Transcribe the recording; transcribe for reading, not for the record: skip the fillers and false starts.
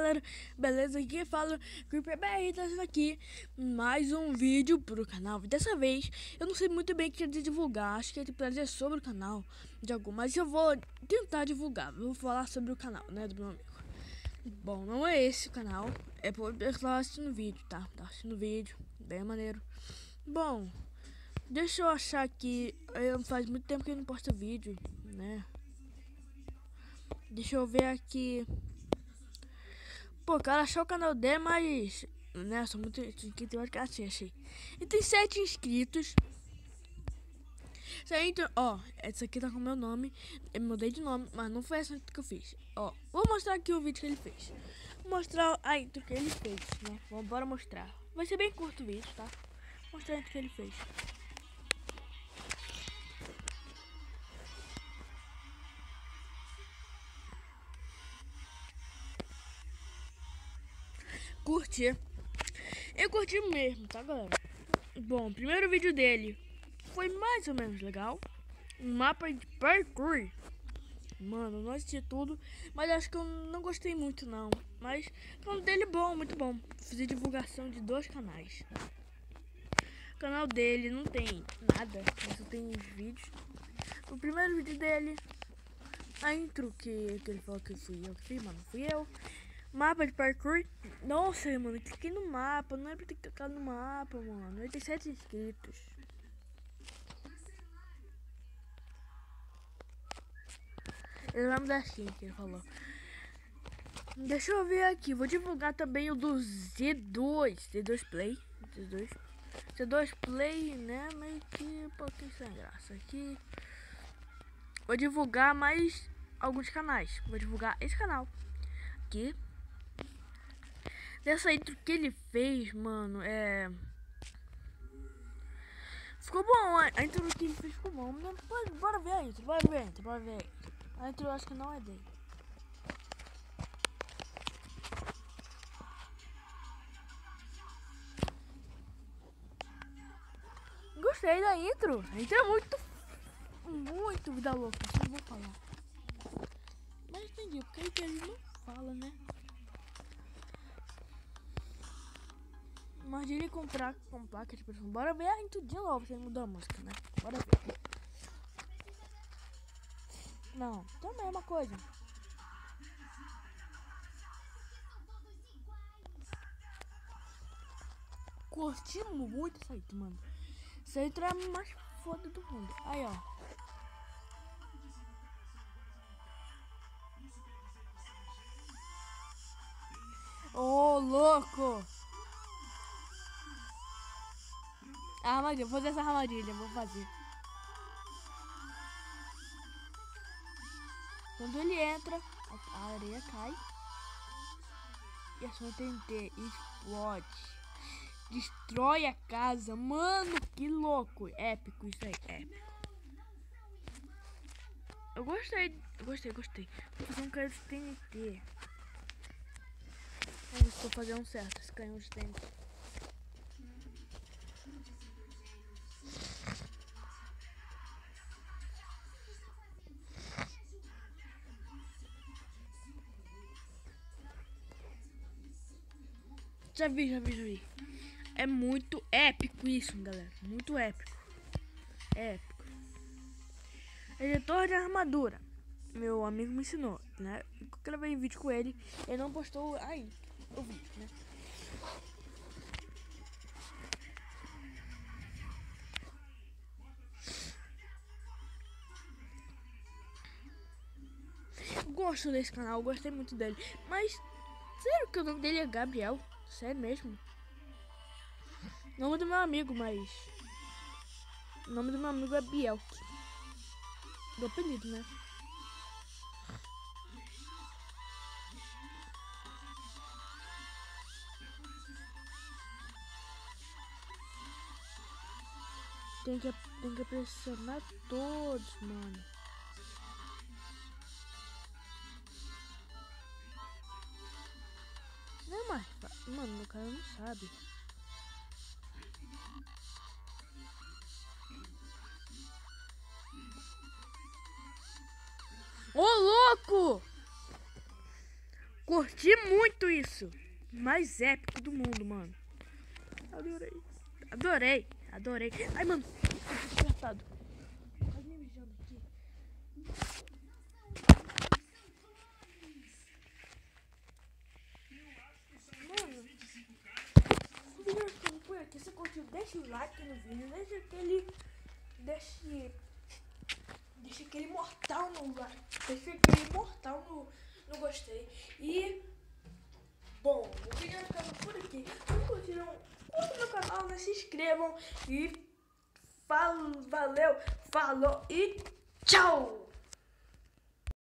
galera, beleza? Aqui fala CreeperBR, trazendo aqui mais um vídeo pro canal. Dessa vez, eu não sei muito bem o que divulgar, acho que é trazer sobre o canal de algum, mas eu vou tentar divulgar, vou falar sobre o canal, né, do meu amigo. Bom, não é esse o canal, é por estar assistindo vídeo, tá? Tá assistindo vídeo, bem maneiro. Bom, deixa eu achar aqui, faz muito tempo que eu não posto vídeo, né? Deixa eu ver aqui. Pô, cara, achar o canal dele, mas... né, sou muito inscrito, achei. E tem 7 inscritos. Ó, essa aqui tá com o meu nome. Eu mudei de nome, mas não foi essa que eu fiz. Ó, vou mostrar aqui o vídeo que ele fez. Vou mostrar a intro que ele fez, né? Bora mostrar. Vai ser bem curto o vídeo, tá? Vou mostrar a intro que ele fez. Curti. Eu curti mesmo, tá, galera? Bom, o primeiro vídeo dele foi mais ou menos legal. Um mapa de parkour. Mano, não assisti tudo, mas acho que eu não gostei muito não. Mas o canal dele é bom, muito bom. Fiz divulgação de 2 canais. O canal dele não tem nada, só tem os vídeos. O primeiro vídeo dele, a intro que ele falou que fui eu que fiz, mano, fui eu. Mapa de parkour. Nossa, mano, cliquei no mapa. Não é pra ter clicado no mapa, mano. 87 inscritos. Ele vai me dar skin, que ele falou. Deixa eu ver aqui. Vou divulgar também o do Z2. Z2 Play. Z2 Play, né? Meio que um pouquinho sem graça. Aqui. Vou divulgar mais alguns canais. Vou divulgar esse canal. Aqui. Dessa intro que ele fez, mano, ficou bom, a intro que ele fez ficou bom. Bora ver a intro, bora ver a intro. A intro eu acho que não é dele. Gostei da intro. A intro é muito vida louca, isso eu vou falar. Mas entendi, porque ele não fala, né? Mas ele comprar com placa de pressão. Bora ver a intro de novo, sem mudar a música, né? Bora ver. Não, também é uma coisa. Curti muito essa intro, mano. Essa intro é a mais foda do mundo. Aí, ó. Ô, louco! A armadilha, vou fazer essa armadilha, vou fazer. Quando ele entra, a areia cai. E a sua TNT explode. Destrói a casa. Mano, que louco. Épico isso aí, épico. Eu gostei. Vou fazer um canhão de TNT. Vamos ver se estou fazendo certo esse canhão de TNT. Já vi. É muito épico isso, galera. Muito épico. Épico. Editor de armadura. Meu amigo me ensinou, né? Eu gravei vídeo com ele. Ele não postou aí o vídeo, né? Eu gosto desse canal, gostei muito dele. Mas, sério que o nome dele é Gabriel? Sério mesmo? O nome do meu amigo, mas... o nome do meu amigo é Biel. Do apelido, né? Tem que pressionar todos, mano. Não, mas... mano, o cara não sabe. Ô, louco! Curti muito isso. Mais épico do mundo, mano. Adorei. Ai, mano, tô despertado. Quase me mijando aqui. Mano, se você ficando por aqui, se curtiu, deixa o like no vídeo, deixa aquele mortal no like, deixa aquele mortal no gostei. E bom, o vídeo vai ficando por aqui. Se curtiram, curtam meu canal, né? Se inscrevam e valeu, falou e tchau!